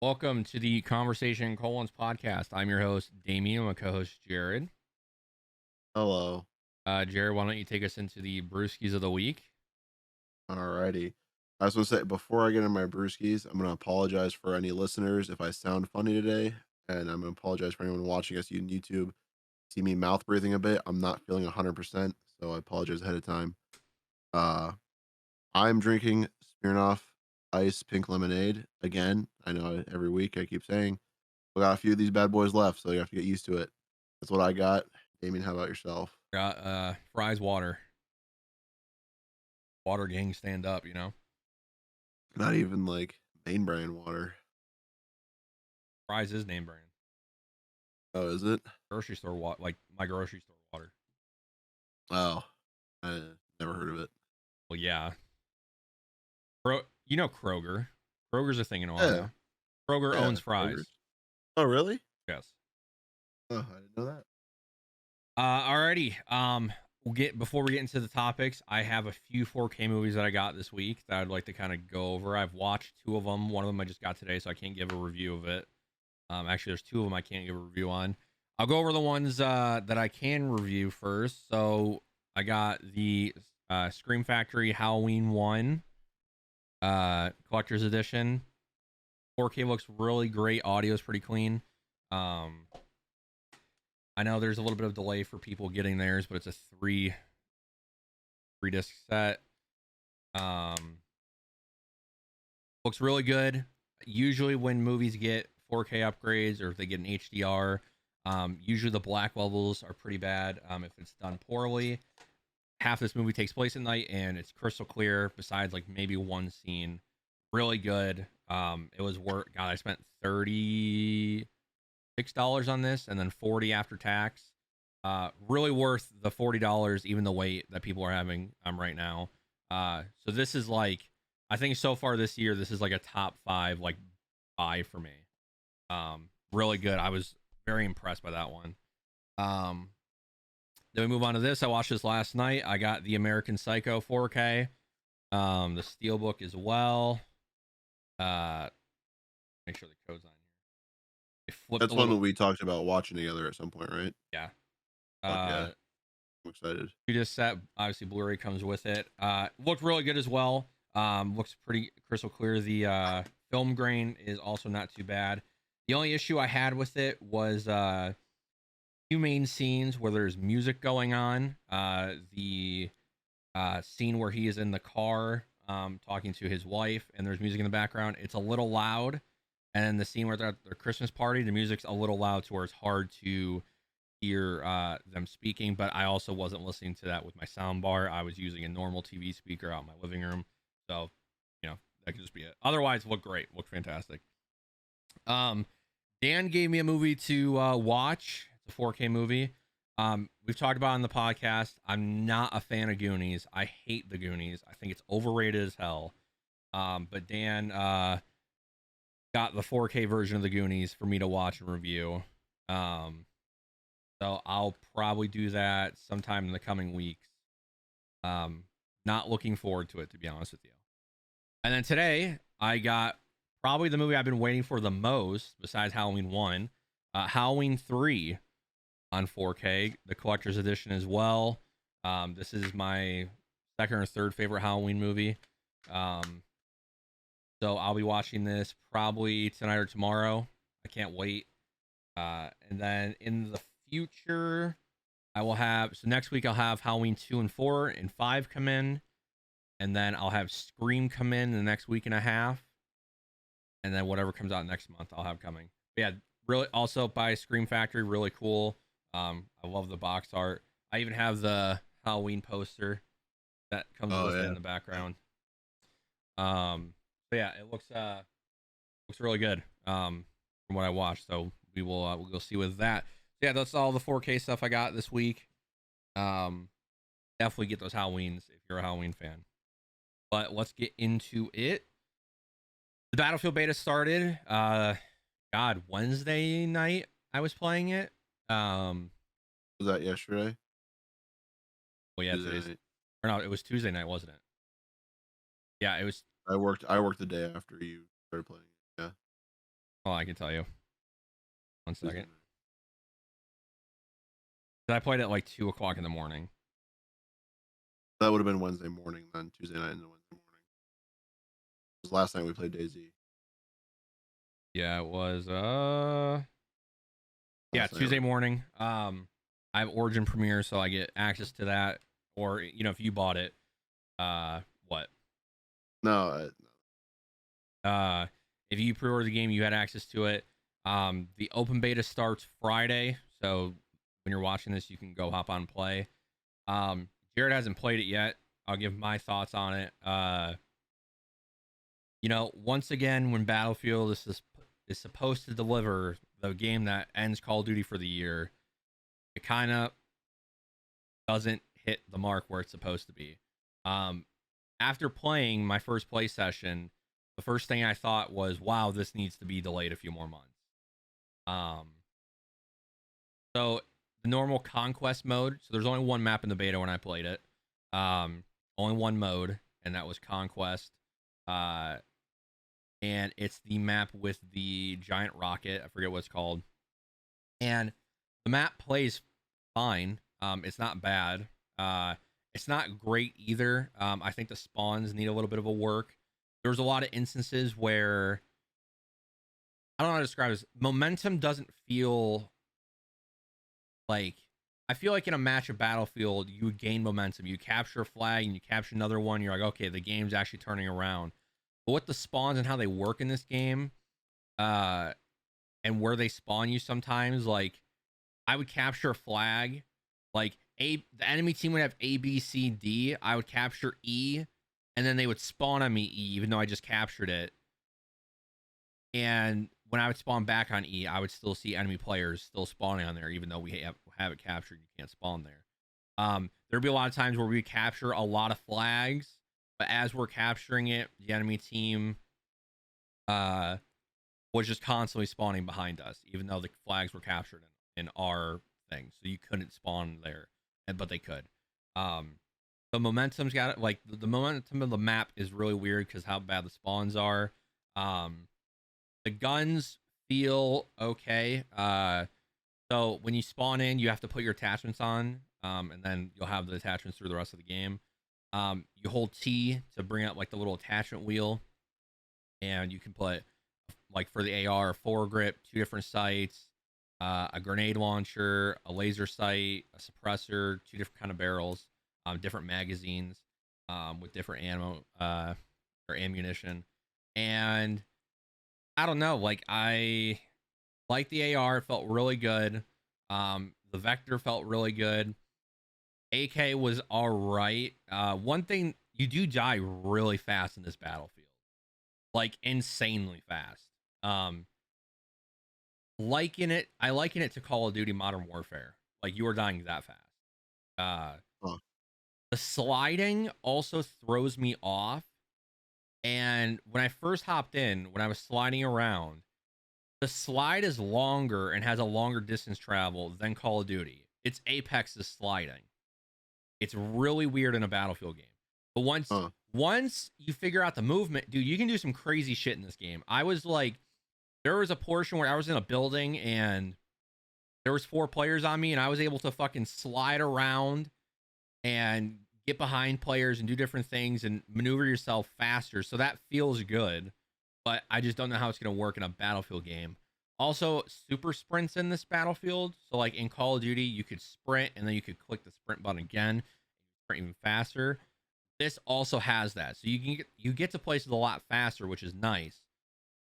Welcome to the Conversation Colons podcast. I'm your host, Damien. My co-host, Jared. Hello. Jared, why don't you take us into the brewskis of the week? Alrighty. I was gonna say before I get into my brewskis, I'm gonna apologize for any listeners if I sound funny today, and I'm gonna apologize for anyone watching us on YouTube. See me mouth breathing a bit. I'm not feeling 100%, so I apologize ahead of time. Uh, I'm drinking Smirnoff Ice Pink Lemonade again. I know every week I keep saying we got a few of these bad boys left, so you have to get used to it. That's what I got. Damien, how about yourself? Got fries, water gang, stand up. Not even like main brand water. Fries is name brand. Oh, is it? Grocery store water, like my grocery store water. Oh, I never heard of it. Well, yeah. Kroger. Kroger's a thing in Yeah, Ohio. Kroger yeah, owns fries. Kroger's. Oh, really? Yes. Oh, I didn't know that. Alrighty. We'll get before we get into the topics. I have a few 4K movies that I got this week that I'd like to kind of go over. I've watched two of them. One of them I just got today, so I can't give a review of it. Actually, there's two of them I can't give a review on. I'll go over the ones that I can review first. So I got the Scream Factory Halloween 1 collector's edition. 4K looks really great. Audio is pretty clean. I know there's a little bit of delay for people getting theirs, but it's a three disc set. Looks really good. Usually when movies get 4K upgrades or if they get an HDR, usually the black levels are pretty bad. If it's done poorly, half this movie takes place at night and it's crystal clear. Besides like maybe one scene, really good. It was worth. God, I spent $36 on this and then 40 after tax. Really worth the $40, even the wait that people are having right now. So this is like, I think so far this year, this is like a top 5 like buy for me. Really good. I was very impressed by that one. Um, then we move on to this. I watched this last night. I got the American Psycho 4K, the Steelbook as well. Make sure the code's on here. I flipped That's a one that little. we talked about watching together at some point, right? Yeah. Fuck yeah, Uh, I'm excited. you just set obviously Blu-ray comes with it. Looked really good as well. Looks pretty crystal clear. The film grain is also not too bad. The only issue I had with it was two main scenes where there's music going on. The scene where he is in the car talking to his wife and there's music in the background. It's a little loud. And then the scene where they're at their Christmas party, the music's a little loud to where it's hard to hear them speaking, but I also wasn't listening to that with my sound bar. I was using a normal TV speaker out in my living room. So, that could just be it. Otherwise, looked great. Looked fantastic. Um, Dan gave me a movie to watch. It's a 4K movie. We've talked about it on the podcast. I'm not a fan of Goonies. I hate the Goonies. I think it's overrated as hell. But Dan got the 4K version of the Goonies for me to watch and review. So I'll probably do that sometime in the coming weeks. Not looking forward to it, to be honest with you. And then today, I got probably the movie I've been waiting for the most, besides Halloween 1, Halloween 3 on 4K, the collector's edition as well. This is my second or third favorite Halloween movie. So I'll be watching this probably tonight or tomorrow. I can't wait. And then in the future, I will have, so next week I'll have Halloween 2 and 4 and 5 come in. And then I'll have Scream come in the next week and a half. And then whatever comes out next month, I'll have coming. But yeah, really also by Scream Factory, really cool. I love the box art. I even have the Halloween poster that comes Oh with it yeah, in the background. So yeah, it looks really good. From what I watched. So we'll go see with that. So yeah, that's all the 4K stuff I got this week. Definitely get those Halloweens if you're a Halloween fan. But let's get into it. The Battlefield beta started. Wednesday night I was playing it. was that yesterday? Well, yeah, Tuesday night. or no, it was Tuesday night, wasn't it? Yeah, it was. I worked. I worked the day after you started playing. Yeah. Oh, I can tell you. One Tuesday second. night. I played at like 2 o'clock in the morning. That would have been Wednesday morning, then Tuesday night and then Wednesday morning. It was last night we played DayZ. Yeah, it was yeah, Last night. Tuesday morning. I have Origin Premiere, so I get access to that. Or if you bought it, what? No, If you pre-order the game, you had access to it. The open beta starts Friday, so when you're watching this, you can go hop on and play. Jared hasn't played it yet. I'll give my thoughts on it. Once again, when Battlefield is supposed to deliver the game that ends Call of Duty for the year, it kind of doesn't hit the mark where it's supposed to be. After playing my first play session, the first thing I thought was, wow, this needs to be delayed a few more months. So the normal conquest mode, so there's only one map in the beta when I played it. Only one mode, and that was conquest. And it's the map with the giant rocket. I forget what it's called. And the map plays fine. It's not bad. It's not great either. I think the spawns need a little bit of a work. There's a lot of instances where I don't know how to describe this. Momentum doesn't feel like, I feel like in a match of Battlefield, you would gain momentum. You capture a flag and you capture another one. You're like, okay, the game's actually turning around. But with the spawns and how they work in this game, and where they spawn you sometimes, like I would capture a flag, like the enemy team would have A, B, C, D. I would capture E, and then they would spawn on me E, even though I just captured it. And when I would spawn back on E, I would still see enemy players still spawning on there, even though we have it captured. You can't spawn there. There'd be a lot of times where we capture a lot of flags, but as we're capturing it, the enemy team was just constantly spawning behind us, even though the flags were captured in our thing. So you couldn't spawn there, but they could. The momentum's got it. Like the momentum of the map is really weird because how bad the spawns are. The guns feel okay. So when you spawn in, you have to put your attachments on, and then you'll have the attachments through the rest of the game. You hold T to bring up like the little attachment wheel, and you can put, like for the AR, a foregrip, 2 different sights, a grenade launcher, a laser sight, a suppressor, 2 different kind of barrels, different magazines, with different ammo or ammunition. And I don't know, like I like the AR, it felt really good. The Vector felt really good. AK was all right. One thing, you do die really fast in this Battlefield, like insanely fast. I liken it to Call of Duty Modern Warfare. Like you are dying that fast. huh. The sliding also throws me off. And when I first hopped in, when I was sliding around, the slide is longer and has a longer distance travel than Call of Duty. It's Apex's sliding. It's really weird in a Battlefield game. But once you figure out the movement, dude, you can do some crazy shit in this game. I was like, there was a portion where I was in a building and there was 4 players on me, and I was able to fucking slide around and get behind players and do different things and maneuver yourself faster. So that feels good, but I just don't know how it's going to work in a Battlefield game. Also, super sprints in this Battlefield. So like in Call of Duty, you could sprint and then you could click the sprint button again, sprint even faster. This also has that. So you get to places a lot faster, which is nice,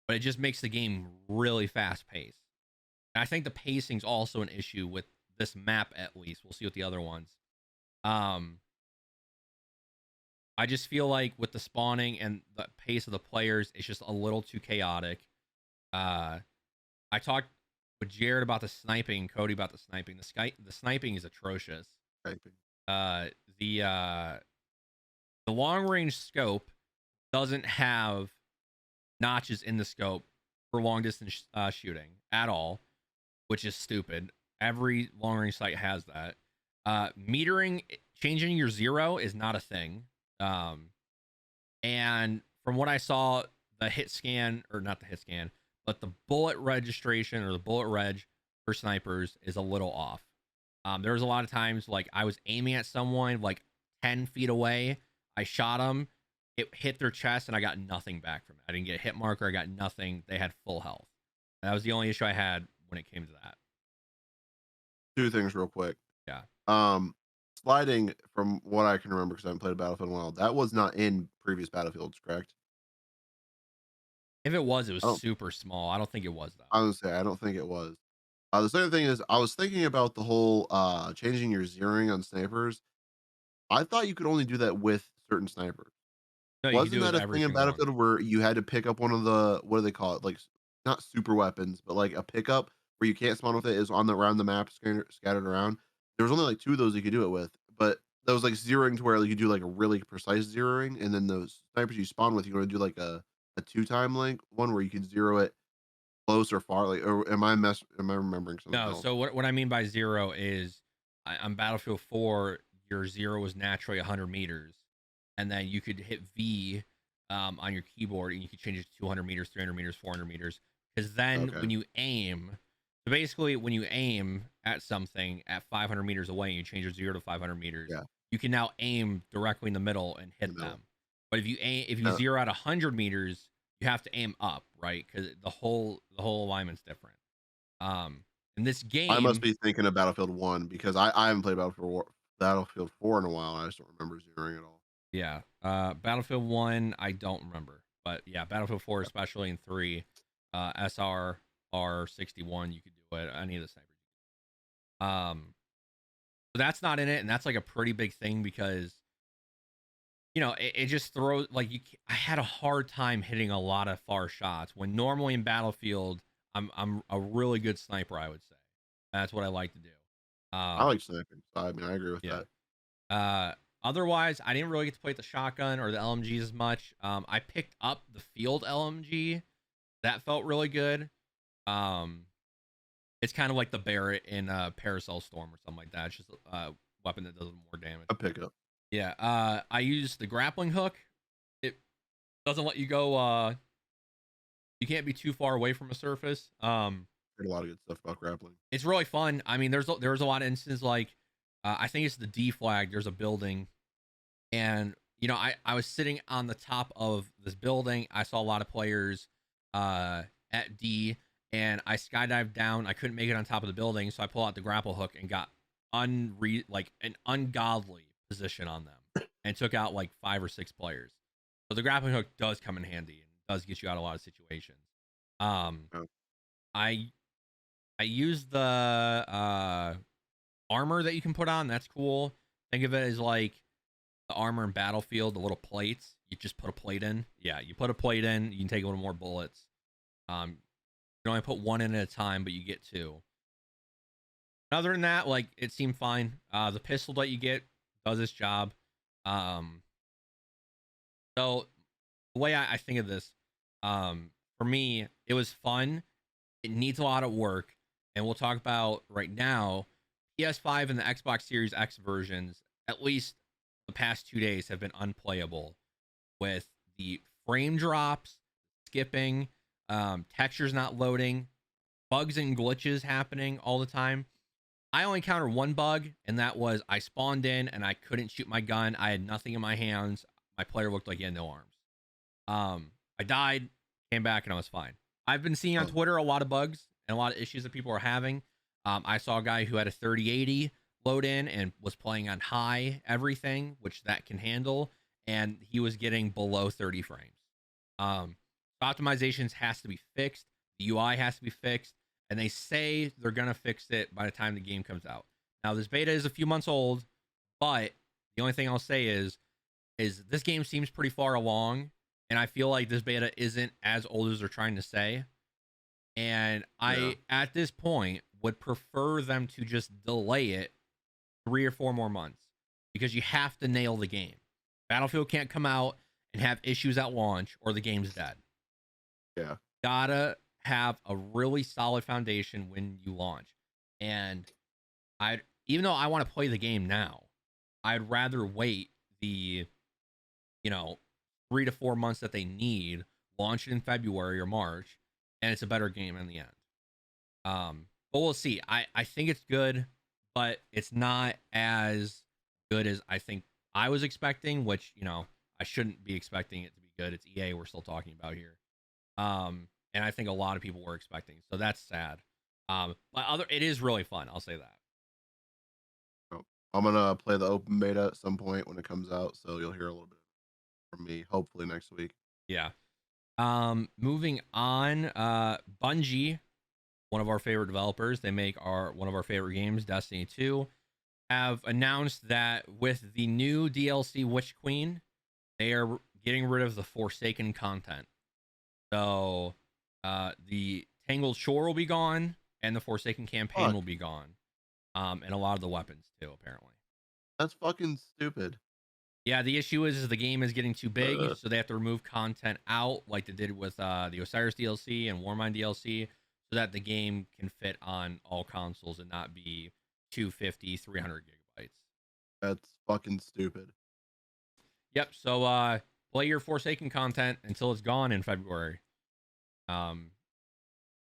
but it just makes the game really fast paced. And I think the pacing's also an issue with this map, at least. We'll see with the other ones. I just feel like with the spawning and the pace of the players, it's just a little too chaotic. I talked with Jared about the sniping, Cody about the sniping. The sniping is atrocious. The long range scope doesn't have notches in the scope for long distance shooting at all, which is stupid. Every long range sight has that. Metering, changing your zero is not a thing. And from what I saw, the hit scan, or not the hit scan, but the bullet registration or the bullet reg for snipers is a little off. There was a lot of times like I was aiming at someone like 10 feet away. I shot them, it hit their chest, and I got nothing back from it. I didn't get a hit marker. I got nothing. They had full health. That was the only issue I had when it came to that. Two things real quick. Yeah. Sliding, from what I can remember, because I haven't played Battlefield in a while, that was not in previous Battlefields, correct? If it was I don't. super small. I don't think it was though. I was gonna say I don't think it was. The second thing is I was thinking about the whole changing your zeroing on snipers. I thought you could only do that with certain snipers. No, you can Wasn't do it that with a every thing in single one. Battlefield where you had to pick up one of the, what do they call it? Like not super weapons, but like a pickup where you can't spawn with it, is on the around the map scattered around. There was only like two of those you could do it with, but that was like zeroing to where like, you do like a really precise zeroing, and then those snipers you spawn with, you want to do like a two time link one where you can zero it close or far. Like, or am I remembering something No, else? so what I mean by zero is on Battlefield 4, your zero was naturally 100 meters, and then you could hit V on your keyboard, and you could change it to 200 meters, 300 meters, 400 meters. Because then Okay. when you aim, so basically when you aim at something at 500 meters away, and you change your zero to 500 meters, Yeah. you can now aim directly in the middle and In the hit middle. them. But if you Uh, zero at 100 meters, you have to aim up, right? Because the whole alignment's different. In this I must game, be thinking of Battlefield 1 because I haven't played Battlefield 4 in a while. And I just don't remember zeroing at all. yeah, Battlefield 1, I don't remember, but yeah, Battlefield 4, especially in 3, SR R61, you could do it. Any of the snipers. So that's not in it, and that's like a pretty big thing because it just throws like I had a hard time hitting a lot of far shots when normally in Battlefield I'm a really good sniper. I would say that's what I like to do. I like sniping. So I mean, I agree with Yeah. that. Otherwise, I didn't really get to play with the shotgun or the LMGs as much. I picked up the field LMG. That felt really good. Um, it's kind of like the Barrett in Paracel Storm or something like that. It's just a weapon that does more damage. A pickup. Yeah. I used the grappling hook. It doesn't let you go. You can't be too far away from a surface. Heard a lot of good stuff about grappling. It's really fun. I mean, there's a lot of instances like I think it's the D flag. There's a building, and I was sitting on the top of this building. I saw a lot of players at D, and I skydived down. I couldn't make it on top of the building, so I pulled out the grapple hook and got like an ungodly position on them, and took out like 5 or 6 players. So the grappling hook does come in handy and does get you out of a lot of situations. Um, Oh, I I use the armor that you can put on. That's cool. Think of it as like the armor in Battlefield, the little plates. You just put a plate in. Yeah, you put a plate in. You can take a little more bullets. You can only put one in at a time, but you get two. Other than that, like it seemed fine. The pistol that you get does its job. Um, so the way I think of this, for me, it was fun. It needs a lot of work, and we'll talk about right now. PS5 and the Xbox Series X versions, at least the past 2 days, have been unplayable with the frame drops, skipping, textures not loading, bugs and glitches happening all the time. I only encountered one bug, and that was I spawned in and I couldn't shoot my gun. I had nothing in my hands. My player looked like he had no arms. I died, came back, and I was fine. I've been seeing on oh, Twitter a lot of bugs and a lot of issues that people are having. I saw a guy who had a 3080 load in and was playing on high everything, which that can handle, and he was getting below 30 frames. Um, Optimizations has to be fixed. The UI has to be fixed, and they say they're gonna fix it by the time the game comes out. Now, this beta is a few months old, but the only thing I'll say is this game seems pretty far along, and I feel like this beta isn't as old as they're trying to say. And yeah. I, at this point, would prefer them to just delay it 3 or 4 more months because you have to nail the game. Battlefield can't come out and have issues at launch or the game's dead. Yeah. Gotta have a really solid foundation when you launch. And even though I want to play the game now, I'd rather wait the, you know, 3 to 4 months that they need, launch it in February or March, and it's a better game in the end. But we'll see. I think it's good, but it's not as good as I think I was expecting, which, I shouldn't be expecting it to be good. It's EA we're still talking about here. And I think a lot of people were expecting, so that's sad. But it is really fun. I'll say that. So I'm gonna play the open beta at some point when it comes out, so you'll hear a little bit from me hopefully next week. Yeah. Moving on. Bungie, one of our favorite developers, they make one of our favorite games, Destiny 2, have announced that with the new DLC Witch Queen, they are getting rid of the Forsaken content. So, the Tangled Shore will be gone, and the Forsaken campaign Fuck, will be gone. And a lot of the weapons too, apparently. that's fucking stupid. Yeah, the issue is the game is getting too big, Uh, so they have to remove content out, like they did with the Osiris DLC and Warmind DLC, so that the game can fit on all consoles and not be 250, 300 gigabytes. that's fucking stupid. Yep. So play your Forsaken content until it's gone in February. Um,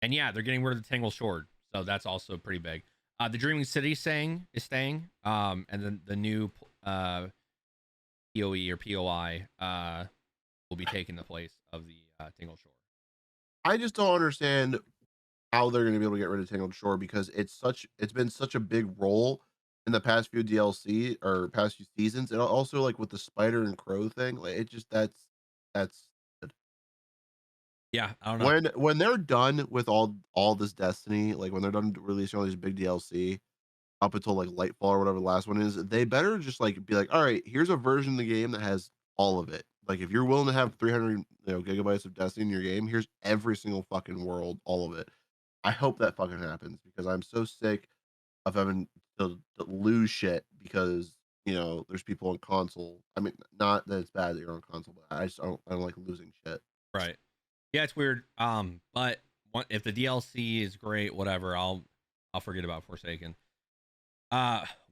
and yeah, they're getting rid of the Tangle Sword, so that's also pretty big. The Dreaming City is staying. And then the new POE or POI will be taking the place of the Tingle Shore. I just don't understand how they're gonna be able to get rid of Tangled Shore because it's been such a big role in the past few DLC or past few seasons, and also like with the spider and crow thing, like it just that's Yeah, I don't know. when they're done with all this Destiny, like when they're done releasing all these big DLC up until like Lightfall or whatever the last one is, they better just like be like, all right, here's a version of the game that has all of it. Like if you're willing to have 300 gigabytes of Destiny in your game, here's every single fucking world, all of it. I hope that fucking happens because I'm so sick of having to lose shit because there's people on console. I mean, not that it's bad that you're on console, but I don't like losing shit. Right. Yeah, it's weird. But if the DLC is great, whatever, I'll forget about Forsaken.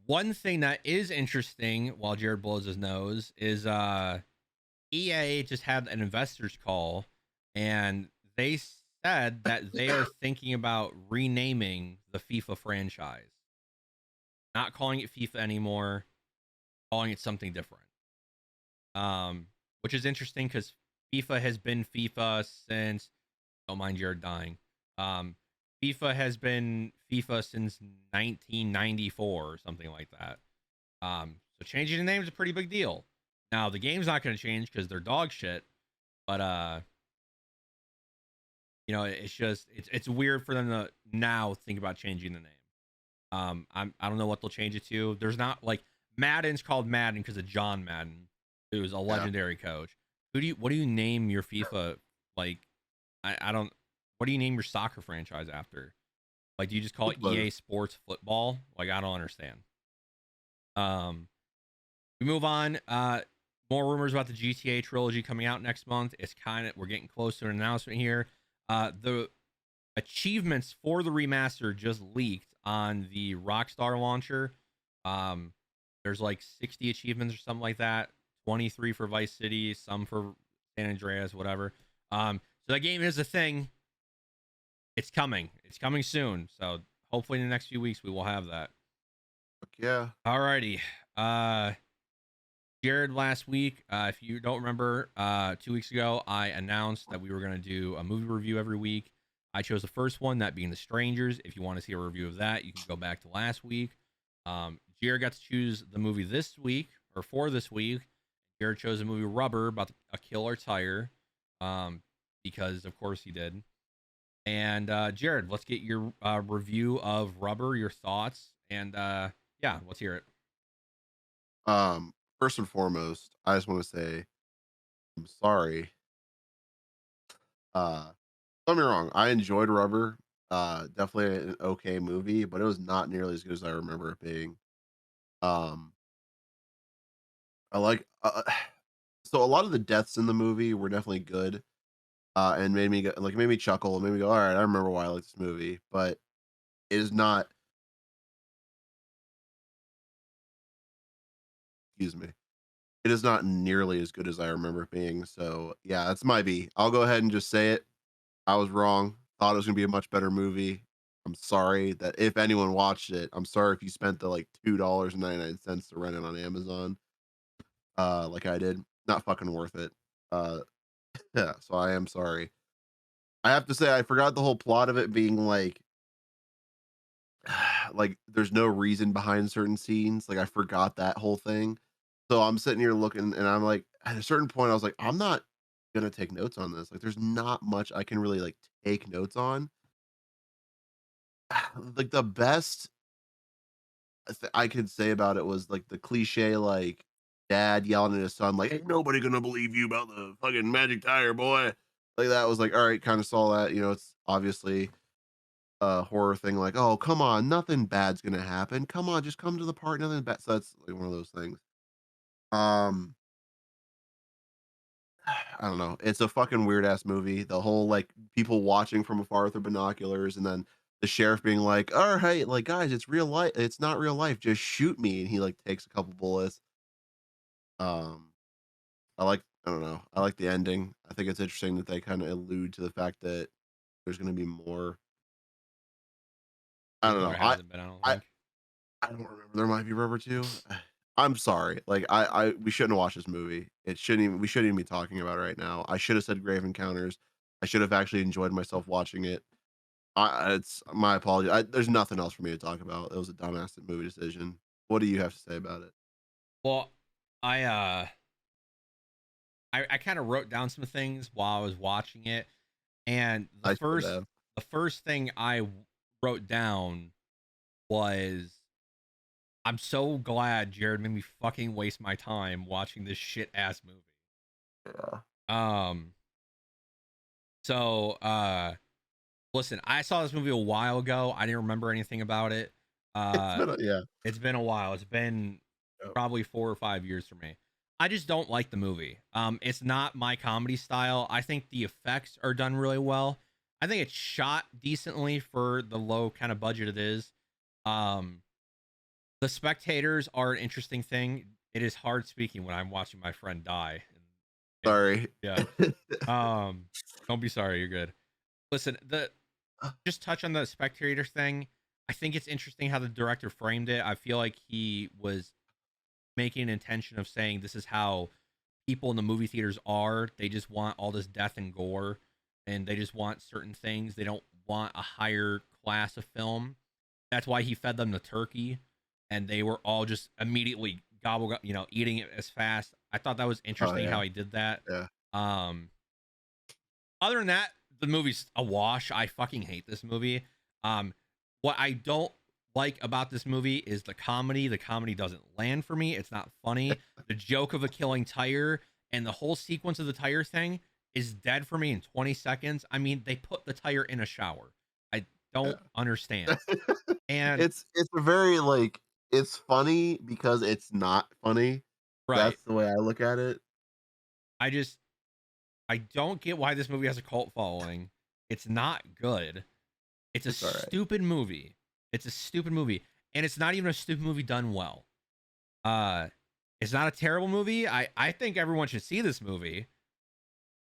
One thing that is interesting while Jared blows his nose is EA just had an investors call, and they said that they are thinking about renaming the FIFA franchise, not calling it FIFA anymore, calling it something different. Which is interesting because FIFA has been FIFA since. Don't mind Jared dying. Um, FIFA has been FIFA since 1994 or something like that. So changing the name is a pretty big deal. Now the game's not going to change because they're dog shit, but it's just it's weird for them to now think about changing the name. I don't know what they'll change it to. There's not like Madden's called Madden because of John Madden, who's a Yeah, legendary coach. What do you name your FIFA like? I don't. What do you name your soccer franchise after? Like, do you just call it football. EA Sports Football? Like, I don't understand. Um, we move on. More rumors about the GTA trilogy coming out next month. We're getting close to an announcement here. The achievements for the remaster just leaked on the Rockstar launcher. Um, there's like 60 achievements or something like that. 23 for Vice City, some for San Andreas, whatever. So that game is a thing. It's coming. It's coming soon. So hopefully in the next few weeks we will have that. Fuck yeah. Alrighty. Uh Jared, last week, if you don't remember, 2 weeks ago, I announced that we were going to do a movie review every week. I chose the first one, that being The Strangers. If you want to see a review of that, you can go back to last week. Jared got to choose the movie this week, or for this week. Jared chose the movie Rubber about a killer tire, because of course he did. And Jared, let's get your review of Rubber, your thoughts, and yeah, let's hear it. First and foremost, I just want to say I'm sorry. Don't get me wrong, I enjoyed Rubber. Definitely an okay movie, but it was not nearly as good as I remember it being. Um, I like so a lot of the deaths in the movie were definitely good. And made me chuckle, and made me go, all right, I remember why I like this movie, but it is not. Excuse me. It is not nearly as good as I remember it being. So yeah, that's my B. I'll go ahead and just say it. I was wrong. thought it was gonna be a much better movie. I'm sorry that if anyone watched it, I'm sorry if you spent the like $2.99 to rent it on Amazon, like I did. Not fucking worth it. Uh, yeah, so I am sorry. I have to say I forgot the whole plot of it being like there's no reason behind certain scenes. Like I forgot that whole thing. So I'm sitting here looking and I'm like, at a certain point, I was like, I'm not gonna take notes on this. Like there's not much I can really like take notes on. Like the best I could say about it was like the cliche, like dad yelling at his son, like, "Ain't nobody gonna believe you about the fucking magic tire, boy." Like that was like, all right, kind of saw that. You know, it's obviously a horror thing. Like, oh, come on, nothing bad's gonna happen. Come on, just come to the party. Nothing bad. So that's like one of those things. Um, I don't know. It's a fucking weird ass movie. The whole like people watching from afar with their binoculars, and then the sheriff being like, "All right, like guys, it's real life. It's not real life. Just shoot me." And he like takes a couple bullets. Um, I don't know. I like the ending. I think it's interesting that they kind of allude to the fact that there's going to be more. I don't There know. hasn't been, I don't I think. I don't remember. There might be Rubber too. I'm sorry. Like I we shouldn't have watched this movie. It shouldn't even we shouldn't even be talking about it right now. I should have said Grave Encounters. I should have actually enjoyed myself watching it. It's my apology. There's nothing else for me to talk about. It was a dumbass movie decision. What do you have to say about it? Well, I I kind of wrote down some things while I was watching it, and I should have. the first thing wrote down was, I'm so glad Jared made me fucking waste my time watching this shit ass movie. Yeah. Um, so listen, I saw this movie a while ago. I didn't remember anything about it. It's Uh, been a, yeah. it's been a while. It's been Yep. probably 4 or 5 years for me. I just don't like the movie. It's not my comedy style. I think the effects are done really well. I think it's shot decently for the low kind of budget it is. Um, the spectators are an interesting thing. It is hard speaking when I'm watching my friend die. Sorry. Yeah. Um, don't be sorry. You're good. Listen, the just touch on the spectator thing. I think it's interesting how the director framed it. I feel like he was making an intention of saying this is how people in the movie theaters are. They just want all this death and gore, and they just want certain things. They don't want a higher class of film. That's why he fed them the turkey, and they were all just immediately eating it as fast. I thought that was Oh interesting yeah. how he did that. Yeah. Um, other than that, the movie's a wash. I fucking hate this movie. Um, what I don't like about this movie is the comedy. The comedy doesn't land for me. It's not funny. The joke of a killing tire and the whole sequence of the tire thing is dead for me in 20 seconds. I mean, they put the tire in a shower. I don't understand. Yeah. And It's a very like it's funny because it's not funny. right, That's the way I look at it. I just I don't get why this movie has a cult following. It's not good. It's a It's all right. stupid movie. It's a stupid movie, and it's not even a stupid movie done well. Uh, it's not a terrible movie. I think everyone should see this movie.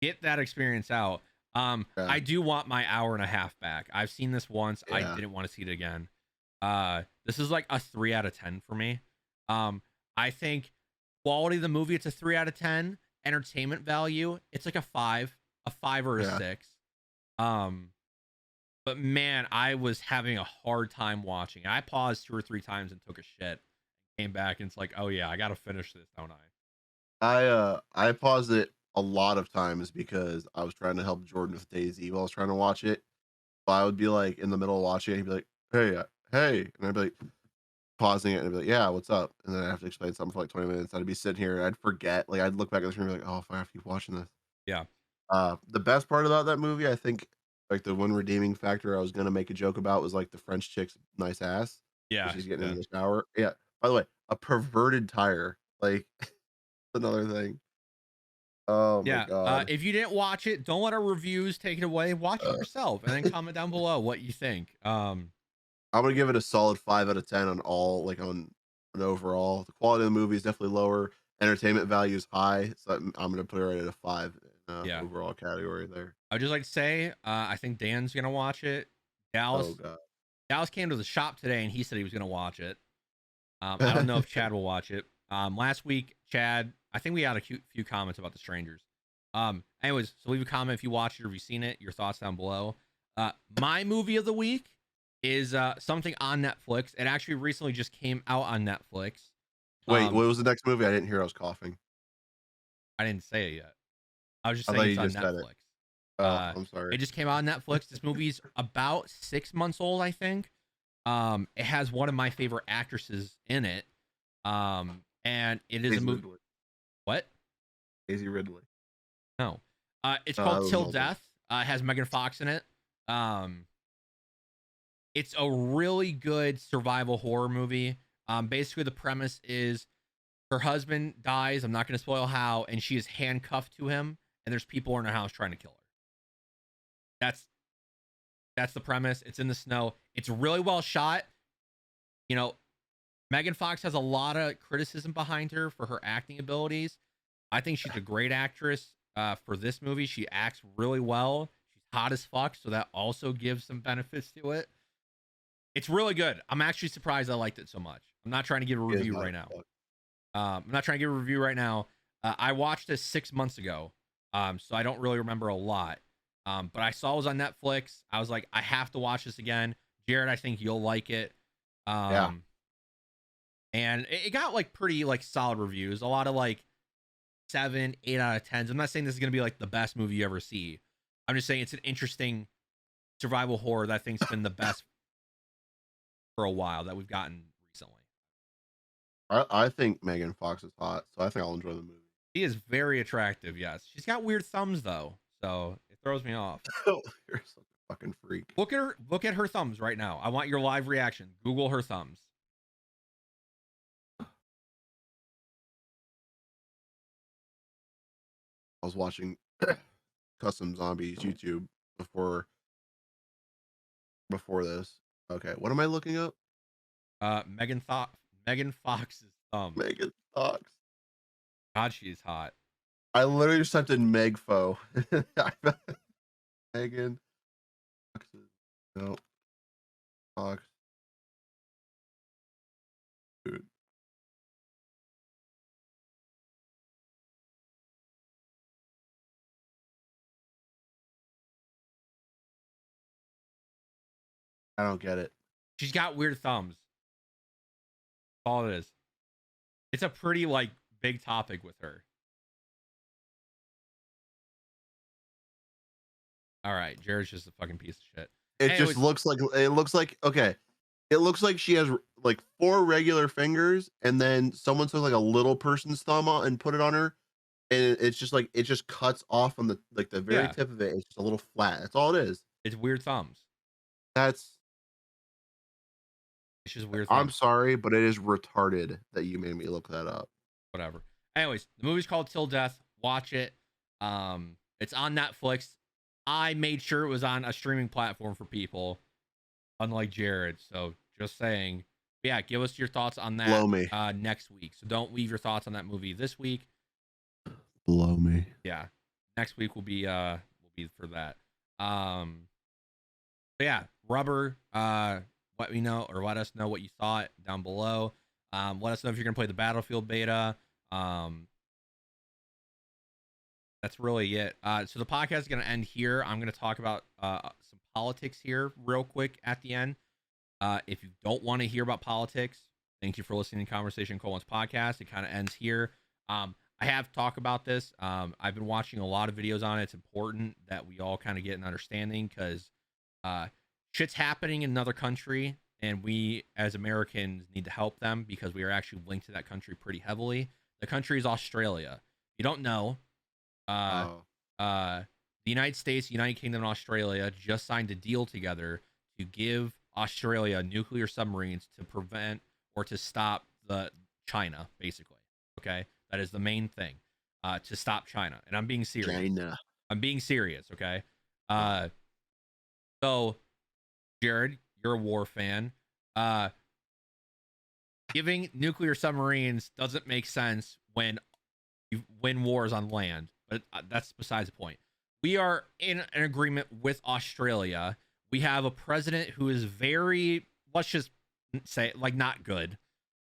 Get that experience out. Yeah. I do want my hour and a half back. I've seen this once. I Yeah. didn't want to see it again. This is like a 3 out of 10 for me. I think quality of the movie, it's a 3 out of 10. Entertainment value, it's like a five or a Yeah. six. Um, but man, I was having a hard time watching. I paused 2 or 3 times and took a shit. Came back and it's like, oh yeah, I gotta finish this, don't I? I paused it a lot of times because I was trying to help Jordan with Daisy while I was trying to watch it. So I would be like in the middle of watching it, he'd be like, "Hey, hey," and I'd be like pausing it and I'd be like, "Yeah, what's up?" And then I have to explain something for like 20 minutes. I'd be sitting here, I'd forget. Like I'd look back at the screen and be like, "Oh, if I have to keep watching this." Yeah, The best part about that movie, I think, like the one redeeming factor I was gonna make a joke about was like the French chick's nice ass when yeah, she's getting yeah, in the shower. Yeah. By the way, a perverted tire, like another thing. Oh my yeah. god. If you didn't watch it, don't let our reviews take it away. Watch it Uh, yourself and then comment down below what you think. I'm gonna give it a solid 5 out of 10 on all, like on an overall. The quality of the movie is definitely lower. Entertainment value is high, so I'm gonna put it right at a 5 in Yeah. overall category there. I would just like to say, I think Dan's gonna watch it. Oh Dallas, god. Dallas came to the shop today and he said he was gonna watch it. I don't know if Chad will watch it. Last week, Chad, I think we had a few comments about The Strangers. Anyways, so leave a comment if you watched it or if you've seen it. Your thoughts down below. My movie of the week is something on Netflix. It actually recently just came out on Netflix. Wait, what was the next movie? I didn't hear. I was coughing. I didn't say it yet. I was just I saying thought it's you on just said it. Netflix. Oh, I'm sorry. It just came out on Netflix. This movie's about 6 months old, I think. It has one of my favorite actresses in it. And it is a Daisy movie. Ridley. What? Daisy Ridley. No. It's I called don't Till know. Death. It has Megan Fox in it. It's a really good survival horror movie. Basically the premise is her husband dies. I'm not going to spoil how, and she is handcuffed to him, and there's people in her house trying to kill her. That's the premise. It's in the snow. It's really well shot. You know, Megan Fox has a lot of criticism behind her for her acting abilities. I think she's a great actress for this movie. She acts really well. She's hot as fuck, so that also gives some benefits to it. It's really good. I'm actually surprised I liked it so much. I'm not trying to give a review right now. I'm not trying to give a review right now. I watched this 6 months ago, so I don't really remember a lot. But I saw it was on Netflix. I was like, I have to watch this again. Jared, I think you'll like it. Yeah. And it got like pretty like solid reviews. A lot of like 7, 8 out of 10s. I'm not saying this is gonna be like the best movie you ever see. I'm just saying it's an interesting survival horror that I think's been the best for a while that we've gotten recently. I think Megan Fox is hot, so I think I'll enjoy the movie. She is very attractive, yes. She's got weird thumbs though, so it throws me off. You're such a fucking freak. Look at her thumbs right now. I want your live reaction. Google her thumbs. I was watching Custom Zombies YouTube before this. Okay, what am I looking up? Megan Fox's thumbs. Megan Fox. God, she's hot. I literally just typed in Megfo. Megan Fox. No. Fox. Dude. I don't get it. She's got weird thumbs. That's all it is. It's a pretty like big topic with her. All right, Jared's just a fucking piece of shit. It just looks like okay. It looks like she has like 4 regular fingers, and then someone took like a little person's thumb on and put it on her, and it's just like it just cuts off on the like the very Yeah. tip of it. It's just a little flat. That's all it is. It's weird thumbs. That's It's just weird thumbs. I'm sorry, but it is retarded that you made me look that up. Whatever. Anyways, the movie's called Till Death. Watch it. It's on Netflix. I made sure it was on a streaming platform for people, unlike Jared. So just saying. Yeah, give us your thoughts on that Blow me. Next week. So don't leave your thoughts on that movie this week. Blow me. Yeah. Next week will be for that. So yeah, Rubber, let me know or let us know what you thought down below. Let us know if you're gonna play the Battlefield beta. That's really it. So the podcast is gonna end here. I'm gonna talk about some politics here real quick at the end. If you don't want to hear about politics, thank you for listening to Conversation Colon's podcast. It kind of ends here. I have talked about this. I've been watching a lot of videos on it. It's important that we all kind of get an understanding because shit's happening in another country, and we as Americans need to help them because we are actually linked to that country pretty heavily. The country is Australia. You don't know. The United States, United Kingdom, and Australia just signed a deal together to give Australia nuclear submarines to prevent or to stop the China, basically. Okay, that is the main thing, to stop China. And I'm being serious. China. I'm being serious. Okay. So, Jared, you're a war fan. Giving nuclear submarines doesn't make sense when you win wars on land, but that's besides the point. we are in an agreement with Australia. We have a president who is very, let's just say, like, not good.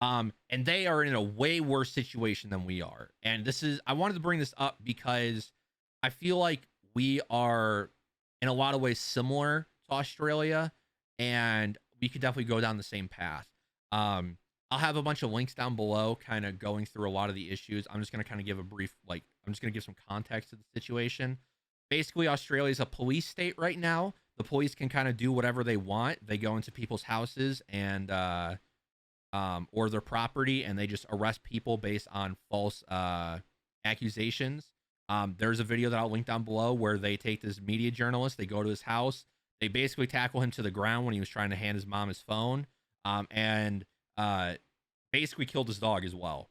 And they are in a way worse situation than we are. And this is, I wanted to bring this up because I feel like we are in a lot of ways similar to Australia, and we could definitely go down the same path. I'll have a bunch of links down below, kind of going through a lot of the issues. I'm just going to kind of give a brief, like, I'm just going to give some context to the situation. Basically, Australia is a police state right now. The police can kind of do whatever they want. They go into people's houses and, or their property, and they just arrest people based on false accusations. There's a video that I'll link down below where they take this media journalist, they go to his house, they basically tackle him to the ground when he was trying to hand his mom his phone, and basically killed his dog as well,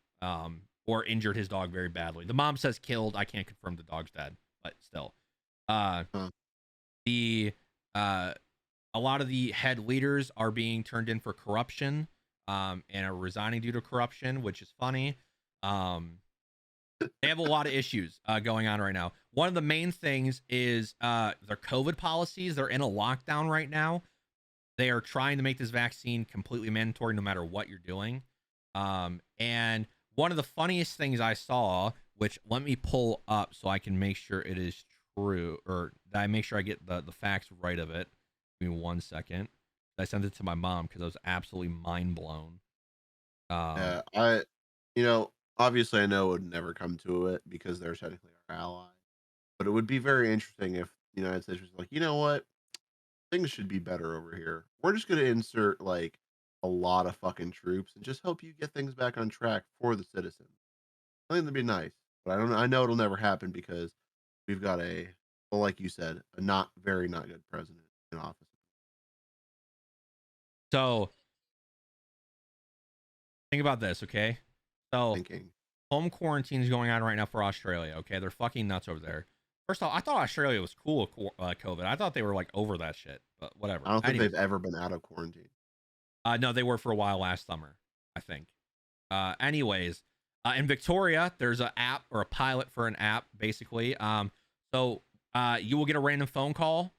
or injured his dog very badly. The mom says killed. I can't confirm the dog's dead, but still. Huh. The A lot of the head leaders are being turned in for corruption, and are resigning due to corruption, which is funny. They have a lot of issues going on right now. One of the main things is their COVID policies. They're in a lockdown right now. They are trying to make this vaccine completely mandatory no matter what you're doing. And one of the funniest things I saw, which let me pull up so I can make sure it is true, or that I make sure I get the facts right of it. Give me 1 second. I sent it to my mom because I was absolutely mind blown. Yeah, obviously I know it would never come to it because they're technically our ally, but it would be very interesting if the United States was like, you know what, things should be better over here. We're just gonna insert like a lot of fucking troops and just help you get things back on track for the citizens. I think that'd be nice, but I don't. I know it'll never happen because we've got well, like you said, a not good president in office. So think about this, okay? So Thinking, home quarantine is going on right now for Australia. Okay, they're fucking nuts over there. First off, I thought Australia was cool with COVID. I thought they were like over that shit, but whatever. I don't think Anyways, they've ever been out of quarantine. no, they were for a while last summer, I think. Anyways, in Victoria, there's an app or a pilot for an app, basically. So you will get a random phone call.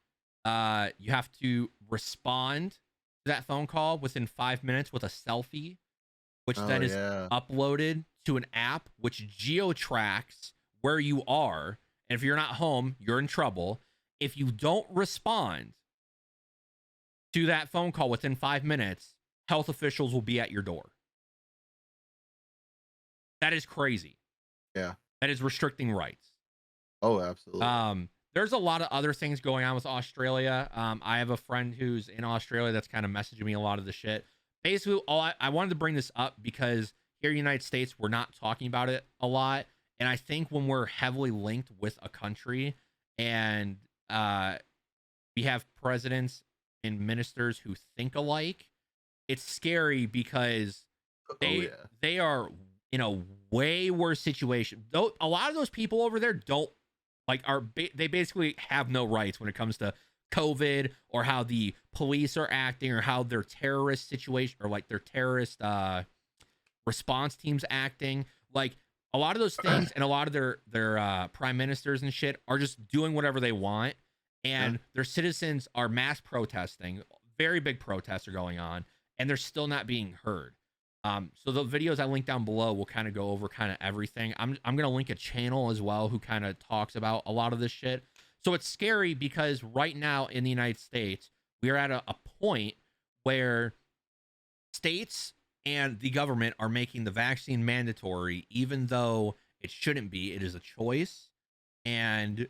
You have to respond to that phone call within 5 minutes with a selfie, which Oh then is yeah. uploaded to an app which geo tracks where you are. And if you're not home, you're in trouble. If you don't respond to that phone call within 5 minutes, health officials will be at your door. That is crazy. Yeah. That is restricting rights. Oh, absolutely. There's a lot of other things going on with Australia. I have a friend who's in Australia that's kind of messaging me a lot of the shit. Basically, I wanted to bring this up because here in the United States, we're not talking about it a lot. And I think when we're heavily linked with a country and we have presidents and ministers who think alike, it's scary because Oh yeah. they are in a way worse situation. Though a lot of those people over there don't they basically have no rights when it comes to COVID or how the police are acting or how their terrorist situation or like their terrorist response teams acting. Like a lot of those things and a lot of their prime ministers and shit are just doing whatever they want, Yeah. and their citizens are mass protesting. Very big protests are going on, and they're still not being heard. So the videos I link down below will kind of go over kind of everything. I'm gonna link a channel as well who kind of talks about a lot of this shit. So it's scary because right now in the United States, we are at a point where states and the government are making the vaccine mandatory, even though it shouldn't be. It is a choice. And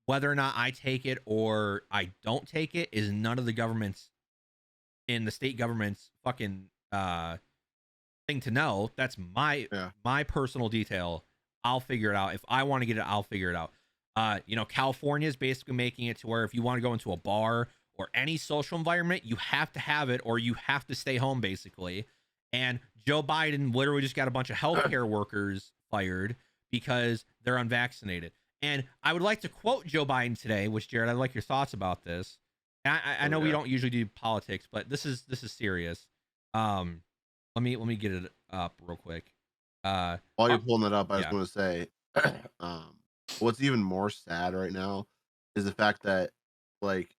whether or not I take it or I don't take it is none of the government's in the state government's fucking thing to know. That's Yeah. my personal detail. I'll figure it out. If I want to get it, I'll figure it out. California is basically making it to where if you want to go into a bar or any social environment, you have to have it or you have to stay home, basically. And Joe Biden literally just got a bunch of healthcare workers fired because they're unvaccinated. And I would like to quote Joe Biden today, which Jared, I'd like your thoughts about this. I Oh know we yeah. don't usually do politics, but this is serious. Um, let me get it up real quick. While Uh, you're pulling that up, I just yeah. want to say, um, what's even more sad right now is the fact that, like,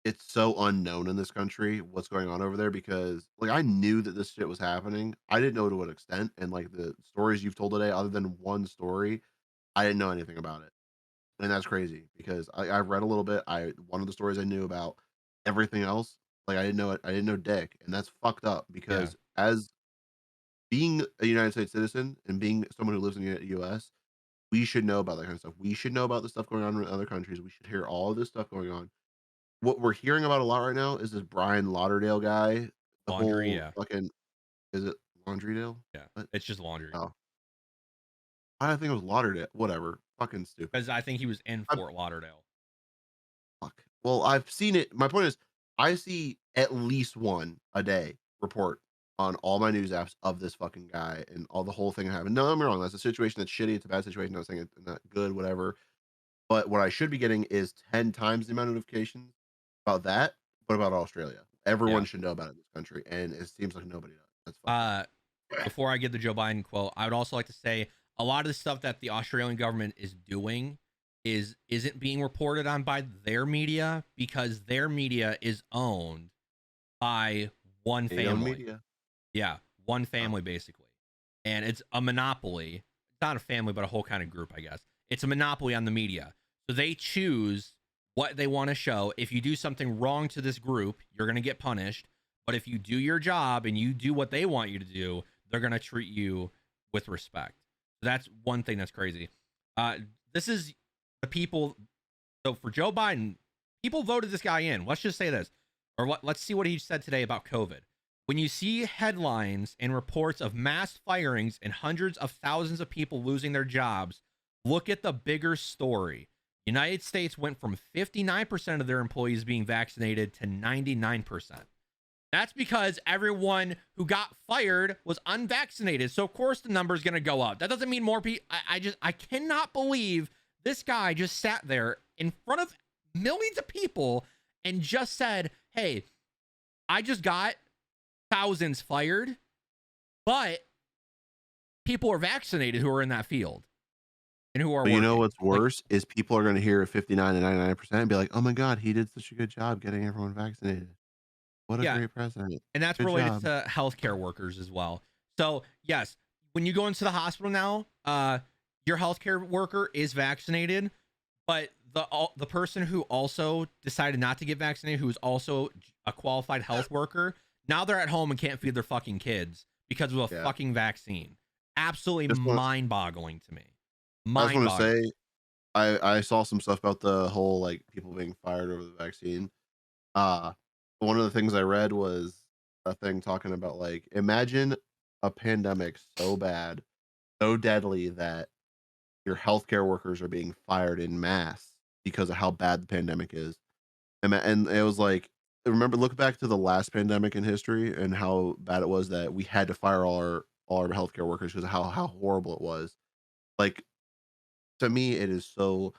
it's so unknown in this country what's going on over there because, like, I knew that this shit was happening. I didn't know to what extent, and, like, the stories you've told today, other than one story, I didn't know anything about it, and that's crazy because I've read a little bit. I One of the stories I knew about. Everything else, like, I didn't know it. I didn't know dick, and that's fucked up Yeah. because as being a United States citizen and being someone who lives in the US, we should know about that kind of stuff. We should know about the stuff going on in other countries. We should hear all of this stuff going on. What we're hearing about a lot right now is this Brian Lauderdale guy. The Laundry. whole Yeah. fucking is it Laundrydale? Yeah. What? It's just laundry Oh, I think it was Lauderdale. Whatever. Fucking stupid. because I think he was in I Fort Lauderdale. Fuck. Well, I've seen it. My point is, I see at least one a day report on all my news apps of this fucking guy and all the whole thing that happened. No, I'm wrong. That's a situation that's shitty. It's a bad situation. I'm not saying it's not good, whatever. But what I should be getting is 10 times the amount of notifications about that, but about Australia. Everyone Yeah. should know about it in this country, and it seems like nobody does. That's fucked up. Uh, Before I give the Joe Biden quote, I would also like to say a lot of the stuff that the Australian government is doing isn't being reported on by their media because their media is owned by one State owned family. media. Yeah, one Oh, family basically. And it's a monopoly. It's not a family, but a whole kind of group, I guess. It's a monopoly on the media. So they choose what they want to show. If you do something wrong to this group, you're going to get punished. But if you do your job and you do what they want you to do, they're going to treat you with respect. That's one thing that's crazy. Uh, this is the people. So for Joe Biden, people voted this guy in. Let's just say this, or let's see what he said today about COVID. When you see headlines and reports of mass firings and hundreds of thousands of people losing their jobs, look at the bigger story. United States went from 59% of their employees being vaccinated to 99%. That's because everyone who got fired was unvaccinated. So of course the number is going to go up. That doesn't mean more people. I cannot believe this guy just sat there in front of millions of people and just said, "Hey, I just got thousands fired, but people are vaccinated who are in that field and who are but you know working." what's Like, worse is people are going to hear 59 to 99% and be like, "Oh my god, he did such a good job getting everyone vaccinated. What a yeah, great president. and that's Good related job." to healthcare workers as well. So yes, when you go into the hospital now, your healthcare worker is vaccinated, but the person who also decided not to get vaccinated, who is also a qualified health worker, now they're at home and can't feed their fucking kids because of a Yeah. fucking vaccine. Absolutely Just want mind-boggling to me. I just want to Mind-boggling. say I saw some stuff about the whole like people being fired over the vaccine. Uh One of the things I read was a thing talking about like imagine a pandemic so bad, so deadly that your healthcare workers are being fired in mass because of how bad the pandemic is. And it was like remember look back to the last pandemic in history and how bad it was that we had to fire all our healthcare workers because of how horrible it was. Like to me, it is so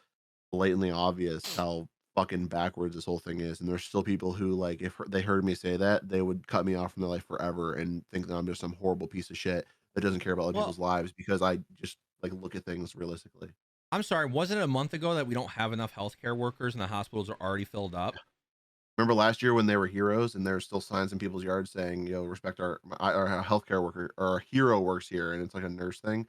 blatantly obvious how fucking backwards this whole thing is, and there's still people who, like, if they heard me say that, they would cut me off from their life forever and think that I'm just some horrible piece of shit that doesn't care about other Well, people's lives because I just, like, look at things realistically. I'm sorry, wasn't it a month ago that we don't have enough healthcare workers and the hospitals are already filled up? Remember last year when they were heroes and there's still signs in people's yards saying, respect our healthcare worker or our hero works here, and it's like a nurse thing?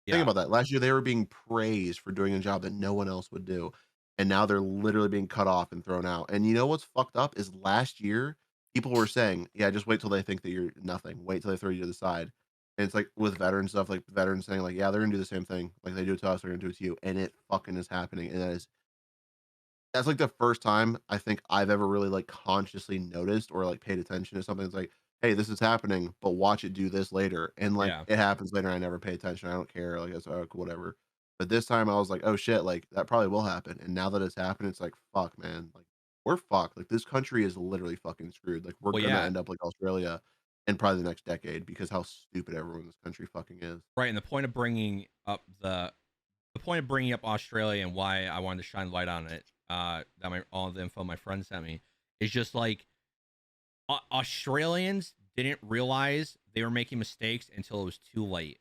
Think Yeah. about that. Last year, they were being praised for doing a job that no one else would do, and now they're literally being cut off and thrown out. And you know what's fucked up is last year, people were saying, "Yeah, just wait till they think that you're nothing. Wait till they throw you to the side." And it's like with veteran stuff, like veterans saying, like, "Yeah, they're gonna do the same thing. Like they do it to us, they're gonna do it to you." And it fucking is happening. And that's like the first time I think I've ever really like consciously noticed or like paid attention to something. It's like, hey, this is happening, but watch it do this later. And like Yeah. it happens later. I never pay attention. I don't care. Like it's whatever. But this time I was like, oh shit, like that probably will happen. And now that it's happened, it's like, fuck, man. Like we're fucked. Like this country is literally fucking screwed. Like we're Well, gonna yeah. end up like Australia in probably the next decade because how stupid everyone in this country fucking is. Right. And the point of bringing up Australia and why I wanted to shine light on it, that my all the info my friend sent me is just like Australians didn't realize they were making mistakes until it was too late.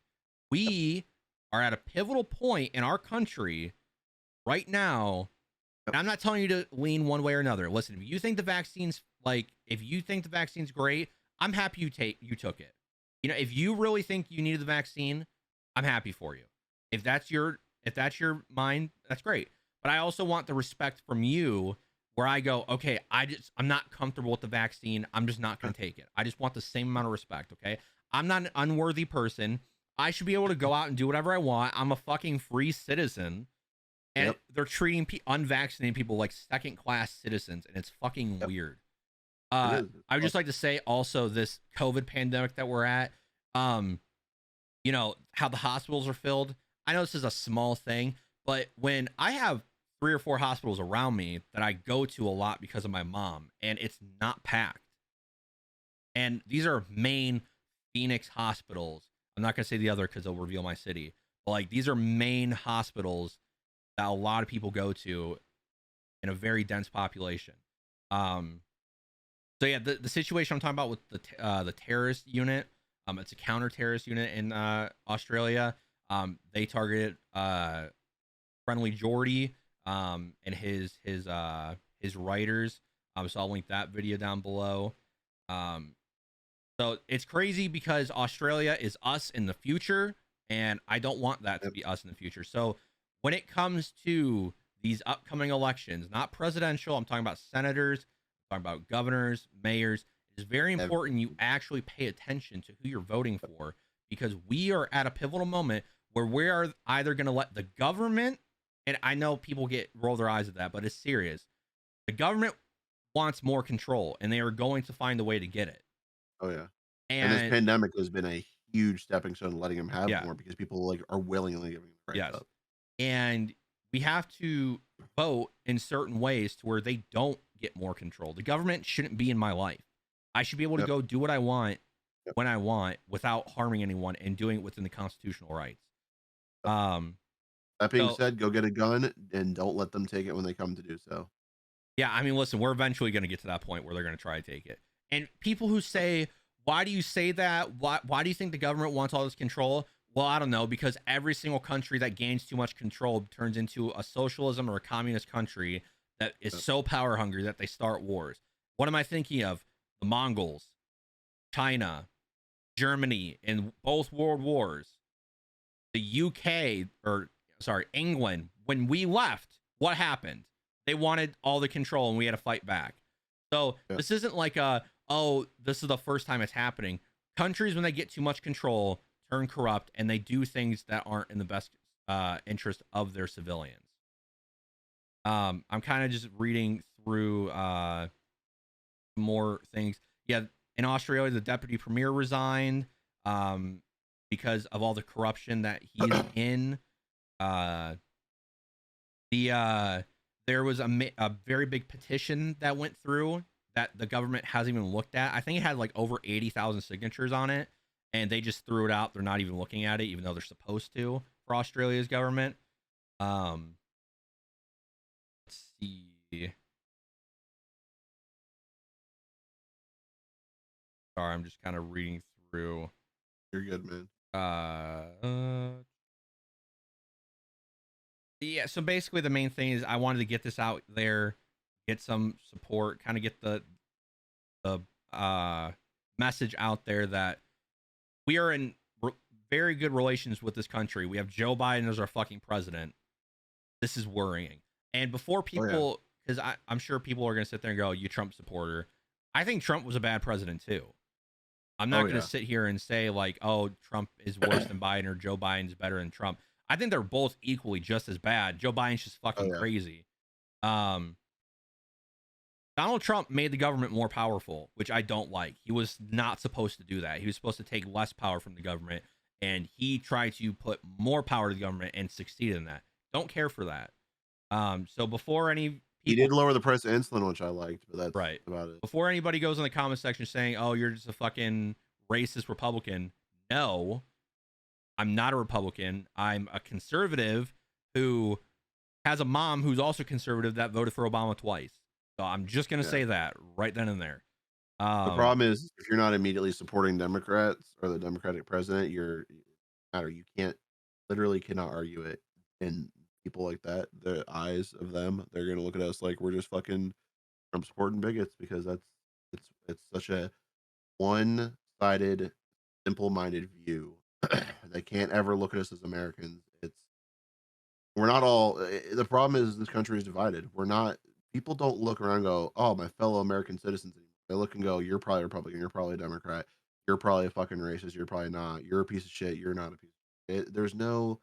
We are at a pivotal point in our country right now Yep. And I'm not telling you to lean one way or another. Listen, if you think the vaccine's like, if you think the vaccine's great, I'm happy you took it. You know, if you really think you needed the vaccine, I'm happy for you. If that's your mind, that's great. But I also want the respect from you where I go, okay, I'm not comfortable with the vaccine. I'm just not going to take it. I just want the same amount of respect, okay? I'm not an unworthy person. I should be able to go out and do whatever I want. I'm a fucking free citizen, and Yep. they're treating unvaccinated people like second class citizens, and it's fucking Yep. weird. It is. I would just like to say also this COVID pandemic that we're at, um, you know, how the hospitals are filled. I know this is a small thing, but when I have 3 or 4 hospitals around me that I go to a lot because of my mom, and it's not packed, and these are main Phoenix hospitals. I'm not gonna say the other because they'll reveal my city, but like these are main hospitals that a lot of people go to in a very dense population. Um, so yeah, the situation I'm talking about with the terrorist unit, it's a counter terrorist unit in Australia. They targeted Friendly Jordy and his writers. So I'll link that video down below. Um, so it's crazy because Australia is us in the future, and I don't want that to Yep. be us in the future. So when it comes to these upcoming elections, not presidential, I'm talking about senators, I'm talking about governors, mayors. It's very important you actually pay attention to who you're voting for, because we are at a pivotal moment where we are either going to let the government, and I know people roll their eyes at that, but it's serious. The government wants more control, and they are going to find a way to get it. Oh yeah. And this And pandemic has been a huge stepping stone to letting him have yeah, more because people like are willingly giving the rights yes. up. And we have to vote in certain ways to where they don't get more control. The government shouldn't be in my life. I should be able to Yep. go do what I want Yep. when I want without harming anyone and doing it within the constitutional rights. Yep. Um, That being so said, go get a gun and don't let them take it when they come to do so. yeah, I mean, listen, we're eventually going to get to that point where they're going to try to take it. And people who say, "Why do you say that? Why do you think the government wants all this control?" Well, I don't know, because every single country that gains too much control turns into a socialism or a communist country that is Yep. so power hungry that they start wars. What am I thinking of? The Mongols, China, Germany in both world wars, the UK, or sorry, England. When we left, what happened? They wanted all the control and we had to fight back. So Yep. this isn't like oh, this is the first time it's happening. Countries, when they get too much control, turn corrupt and they do things that aren't in the best interest of their civilians. I'm kind of just reading through more things. Yeah, in Australia, the deputy premier resigned because of all the corruption that he's in. Uh, there was a very big petition that went through that the government hasn't even looked at. I think it had like over 80,000 signatures on it, and they just threw it out. They're not even looking at it, even though they're supposed to for Australia's government. Um, let's see. Sorry, I'm just kind of reading through. You're good, man. Yeah, so basically the main thing is I wanted to get this out there, get some support, kind of get the message out there that we are in very good relations with this country. We have Joe Biden as our fucking president. This is worrying. And before Oh yeah. people, because I'm sure people are going to sit there and go, "You Trump supporter." I think Trump was a bad president too. I'm not Oh going to yeah. sit here and say like, "Oh, Trump is worse than Biden" or "Joe Biden's better than Trump." I think they're both equally just as bad. Joe Biden's just Oh fucking yeah. crazy. Um, Donald Trump made the government more powerful, which I don't like. He was not supposed to do that. He was supposed to take less power from the government, and he tried to put more power to the government and succeeded in that. Don't care for that. So before any He people, did lower the price of insulin, which I liked, but that's right, about it. before anybody goes in the comment section saying, "Oh, you're just a fucking racist Republican," no, I'm not a Republican. I'm a conservative who has a mom who's also conservative that voted for Obama twice. So I'm just gonna Yeah. say that right then and there. The problem is if you're not immediately supporting Democrats or the Democratic president, you're matter. You can't literally cannot argue it in people like that, the eyes of them, they're gonna look at us like we're just fucking Trump supporting bigots because it's such a one-sided, simple-minded view. They can't ever look at us as Americans. We're not all. The problem is this country is divided. We're not. People don't look around and go, "Oh, my fellow American citizens." Anymore. They look and go, "You're probably a Republican. You're probably a Democrat. You're probably a fucking racist. You're probably not. You're a piece of shit. You're not a piece." There's no.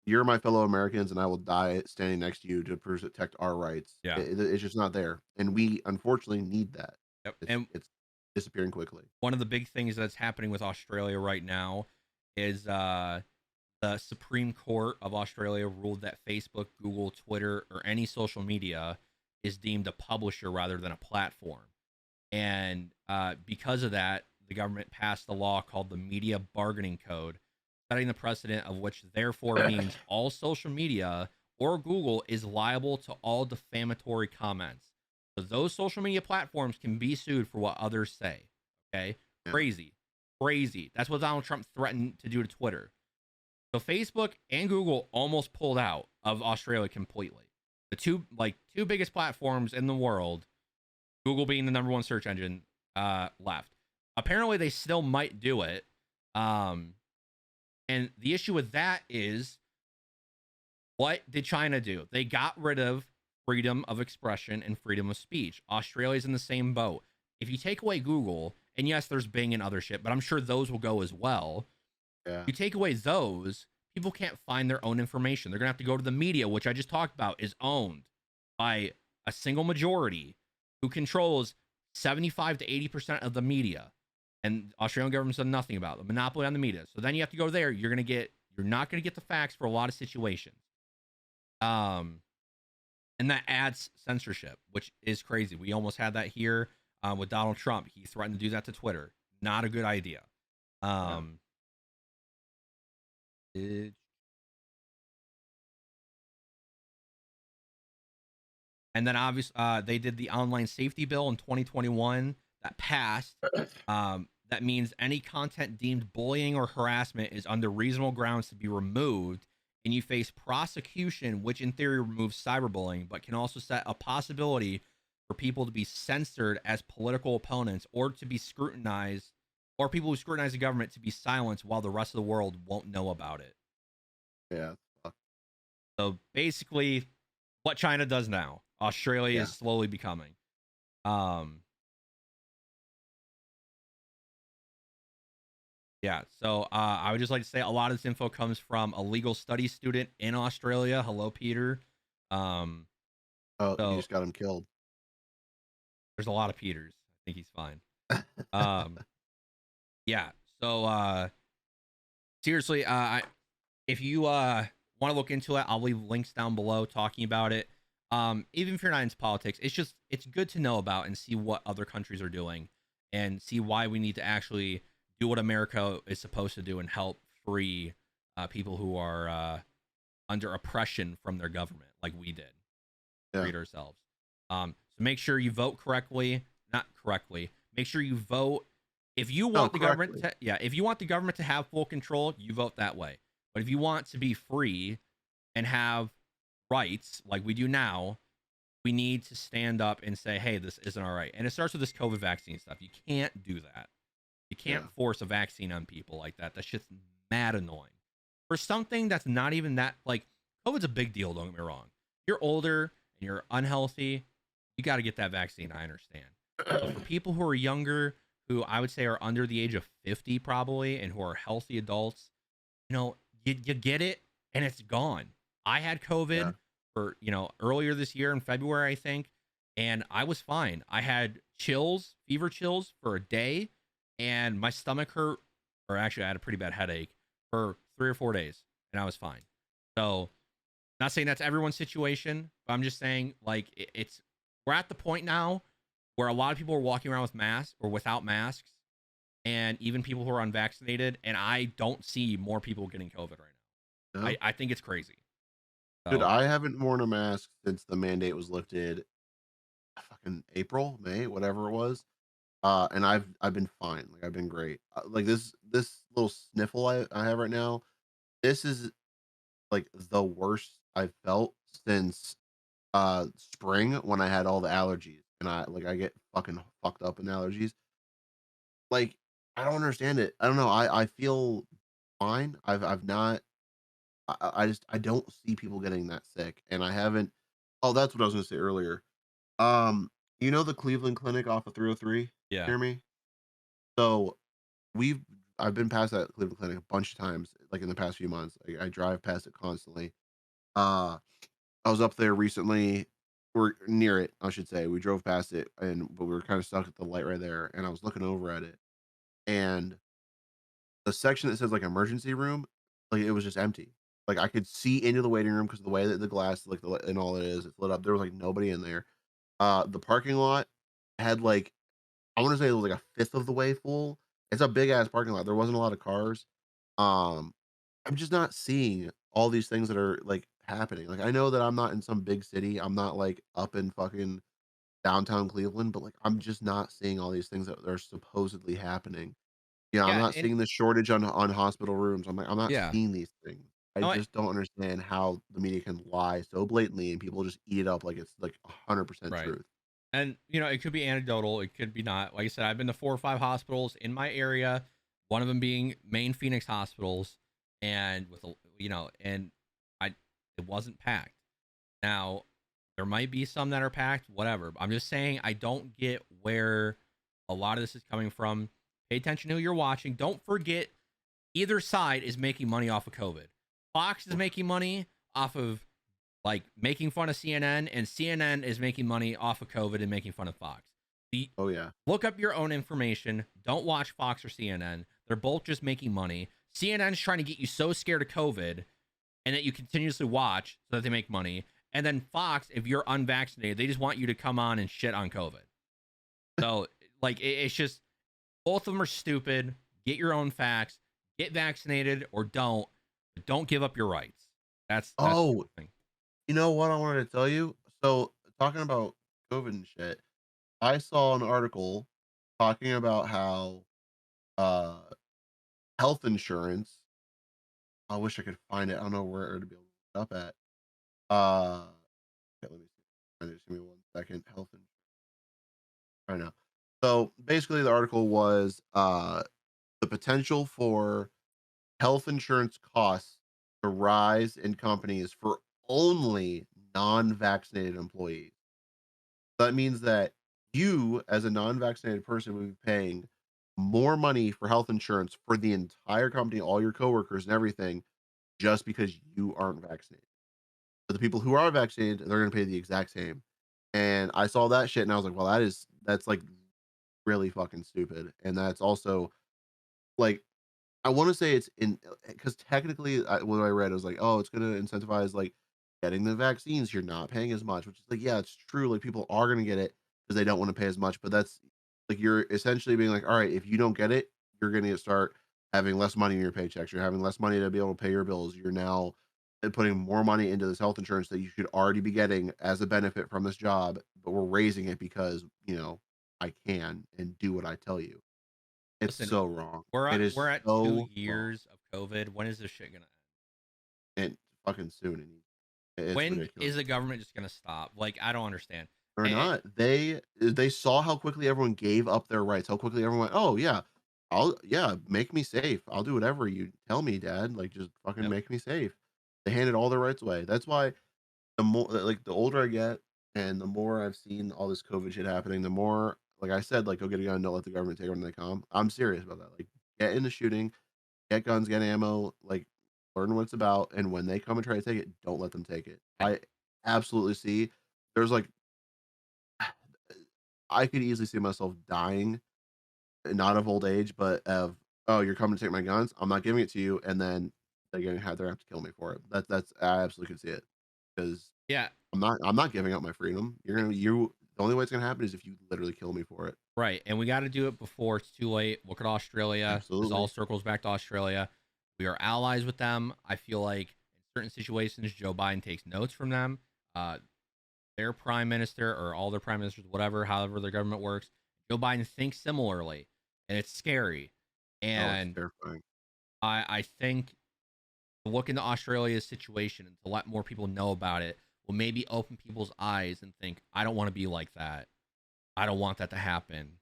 You're my fellow Americans, and I will die standing next to you to protect our rights. Yeah. It's just not there, and we unfortunately need that. Yep. It's And it's disappearing quickly. one of the big things that's happening with Australia right now is the Supreme Court of Australia ruled that Facebook, Google, Twitter, or any social media is deemed a publisher rather than a platform. And because of that, the government passed a law called the Media Bargaining Code, setting the precedent of which therefore means all social media or Google is liable to all defamatory comments. So those social media platforms can be sued for what others say. Okay? Yeah, Crazy. Crazy. That's what Donald Trump threatened to do to Twitter. So Facebook and Google almost pulled out of Australia completely. The two biggest platforms in the world, Google being the number one search engine, left. Apparently, they still might do it. And the issue with that is, what did China do? They got rid of freedom of expression and freedom of speech. Australia's in the same boat. If you take away Google, and yes, there's Bing and other shit, but I'm sure those will go as well. yeah, You take away those, people can't find their own information. They're going to have to go to the media, which I just talked about is owned by a single majority who controls 75 to 80% of the media. And the Australian government's done nothing about it. The monopoly on the media. So then you have to go there. You're not going to get the facts for a lot of situations. And that adds censorship, which is crazy. We almost had that here with Donald Trump. He threatened to do that to Twitter. Not a good idea. yeah. It- and then obviously they did the online safety bill in 2021 that passed. That means any content deemed bullying or harassment is under reasonable grounds to be removed, and you face prosecution, which in theory removes cyberbullying, but can also set a possibility for people to be censored as political opponents or to be scrutinized, or people who scrutinize the government to be silenced while the rest of the world won't know about it. Yeah. Fuck. So basically, what China does now, Australia Yeah. is slowly becoming. Um, yeah. So I would just like to say a lot of this info comes from a legal studies student in Australia. Hello, Peter. Um, Oh, you so just got him killed. there's a lot of Peters. I think he's fine. Um, yeah. So seriously, if you want to look into it, I'll leave links down below talking about it. Even if you're not into politics, it's good to know about and see what other countries are doing and see why we need to actually do what America is supposed to do and help free people who are under oppression from their government, like we did. Yeah. Freed ourselves. So make sure you vote correctly, not correctly. Make sure you vote if you No, want the government correctly. if you want the government to have full control, you vote that way. But if you want to be free and have rights like we do now, we need to stand up and say, hey, this isn't all right. And it starts with this COVID vaccine stuff. You can't do that. You can't Yeah. force a vaccine on people like that. That's just mad annoying. For something that's not even that, like, COVID's a big deal, don't get me wrong. You're older and you're unhealthy, you got to get that vaccine. I understand. But for people who are younger, who I would say are under the age of 50 probably, and who are healthy adults, you get it and it's gone. I had Yeah. COVID for, earlier this year in February, I think, and I was fine. I had chills, fever chills for a day, and my stomach hurt, or actually, I had a pretty bad headache for 3 or 4 days, and I was fine. So, not saying that's everyone's situation, but I'm just saying, like, we're at the point now where a lot of people are walking around with masks or without masks, and even people who are unvaccinated, and I don't see more people getting COVID right now. No. I think it's crazy. Dude, So I haven't worn a mask since the mandate was lifted fucking April, May, whatever it was. And I've been fine. Like I've been great. Like this little sniffle I have right now. This is like the worst I've felt since spring when I had all the allergies and I get fucking fucked up in allergies. Like I don't understand it. I don't know. I feel fine. I've not I just I don't see people getting that sick and I haven't. Oh, that's what I was gonna say earlier. Um, you know the Cleveland Clinic off of 303 Yeah. near me? So we've I've been past that Cleveland Clinic a bunch of times like in the past few months. I drive past it constantly. Uh I was up there recently, or near it, I should say. We drove past it, but we were kind of stuck at the light right there. And I was looking over at it, and the section that says like emergency room, like it was just empty. Like I could see into the waiting room because of the way that the glass, like and all it is, it's lit up. There was like nobody in there. The parking lot had like I want to say it was like a fifth of the way full. It's a big ass parking lot. There wasn't a lot of cars. Um, I'm just not seeing all these things that are like happening. Like I know that I'm not in some big city. I'm not like up in fucking downtown Cleveland, but like I'm just not seeing all these things that are supposedly happening. Yeah, I'm Yeah, not and seeing the shortage on hospital rooms. I'm not yeah. seeing these things. I No, just don't understand how the media can lie so blatantly and people just eat it up like it's like 100% right. truth. And it could be anecdotal, it could be not. Like I said, I've been to 4 or 5 hospitals in my area, one of them being main Phoenix hospitals, and with and I it wasn't packed. Now, there might be some that are packed, whatever. I'm just saying I don't get where a lot of this is coming from. Pay attention to who you're watching. Don't forget either side is making money off of COVID. Fox is making money off of like making fun of CNN, and CNN is making money off of COVID and making fun of Fox. Oh yeah. Look up your own information. Don't watch Fox or CNN. They're both just making money. CNN's trying to get you so scared of COVID and that you continuously watch so that they make money. And then Fox, if you're unvaccinated, they just want you to come on and shit on COVID. So, like, it's just both of them are stupid. Get your own facts. Get vaccinated or don't. But don't give up your rights. That's the Oh, only thing. you know what I wanted to tell you? So, talking about COVID and shit, I saw an article talking about how uh health insurance, I wish I could find it. I don't know where to be able to look it up at. Okay, let me see. Just give me 1 second. Health insurance right now. So basically the article was the potential for health insurance costs to rise in companies for only non-vaccinated employees. That means that you, as a non-vaccinated person, would be paying more money for health insurance for the entire company, all your coworkers and everything, just because you aren't vaccinated. But the people who are vaccinated, they're going to pay the exact same. And I saw that shit, and I was like, "Well, that's like really fucking stupid." And that's also like I want to say it's in because technically, what I read, it was like, oh, it's going to incentivize like getting the vaccines. You're not paying as much, which is like, yeah, it's true. Like people are going to get it because they don't want to pay as much. But that's like you're essentially being like, all right, if you don't get it, you're going to start having less money in your paychecks. You're having less money to be able to pay your bills. You're now putting more money into this health insurance that you should already be getting as a benefit from this job, but we're raising it because I can and do what I tell you. It's Listen, so wrong. It is we're at two so wrong. years of COVID. When is this shit gonna end? And fucking soon it's When ridiculous. is the government just gonna stop? Like, I don't understand. Or And not. They saw how quickly everyone gave up their rights, how quickly everyone went, "Oh, yeah. Make me safe. I'll do whatever you tell me, dad. Like, just fucking yep. make me safe." They handed all their rights away. That's why the older I get and the more I've seen all this COVID shit happening, the more like I said, like, "Go get a gun, don't let the government take it when they come." I'm serious about that. Like, get into shooting, get guns, get ammo, like learn what it's about. And when they come and try to take it, don't let them take it. I I absolutely see there's like I could easily see myself dying, not of old age, but of oh, you're coming to take my guns. I'm not giving it to you, and then they're gonna have to kill me for it. That's I absolutely could see it because yeah, I'm not giving up my freedom. You the only way it's gonna happen is if you literally kill me for it. right. And we got to do it before it's too late. Look at Australia. This all Absolutely. circles back to Australia. We are allies with them. I feel like in certain situations, Joe Biden takes notes from them. Uh, their prime minister or all their prime ministers, whatever, however their government works, Joe Biden thinks similarly, and it's scary. Oh, it's And terrifying. I think to look into Australia's situation and to let more people know about it will maybe open people's eyes and think, I don't want to be like that. I don't want that to happen.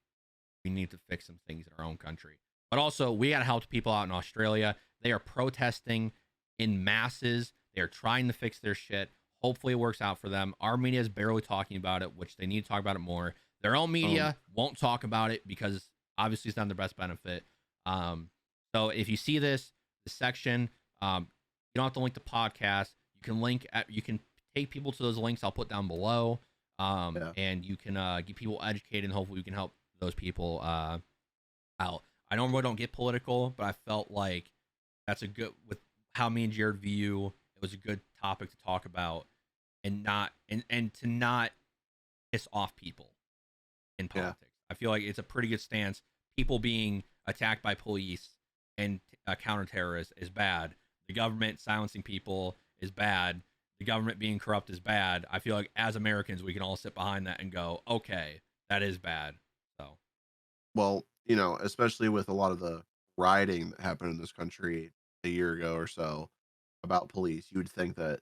We need to fix some things in our own country. But also, we got to help people out in Australia. They are protesting in masses. They are trying to fix their shit. Hopefully, it works out for them. Our media is barely talking about it, which they need to talk about it more. Their own media won't talk about it because obviously it's not their best benefit. So if you see this section, you don't have to link the podcast. You can you can take people to those links I'll put down below. And you can get people educated, and hopefully we can help those people out. I normally don't get political, but I felt like that's a good, with how me and Jared view, it was a good topic to talk about, and not and to not piss off people in politics. I feel like it's a pretty good stance. People being attacked by police and counter-terrorists is bad. The government silencing people is bad. The government being corrupt is bad. I feel like as Americans, we can all sit behind that and go, okay, that is bad. So, well, especially with a lot of the rioting that happened in this country a year ago or so about police, you would think that,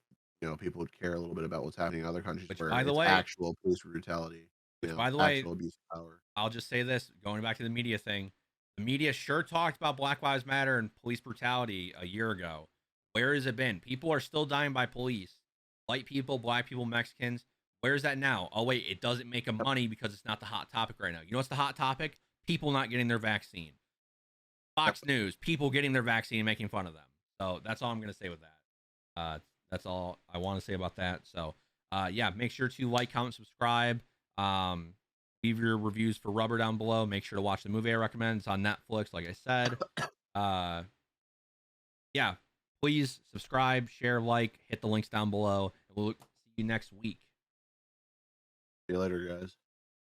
people would care a little bit about what's happening in other countries which where by the it's way, actual police brutality, actual abuse of power. I'll just say this, going back to the media thing, the media sure talked about Black Lives Matter and police brutality a year ago. Where has it been? People are still dying by police. White people, black people, Mexicans. Where's that now? Oh, wait, it doesn't make a money because it's not the hot topic right now. You know what's the hot topic? People not getting their vaccine. Fox News, people getting their vaccine and making fun of them. So that's all I'm going to say with that. That's all I want to say about that. So, yeah, make sure to like, comment, subscribe. Leave your reviews for Rubber down below. Make sure to watch the movie I recommend. It's on Netflix, like I said. Yeah, please subscribe, share, like, hit the links down below. And we'll see you next week. See you later, guys.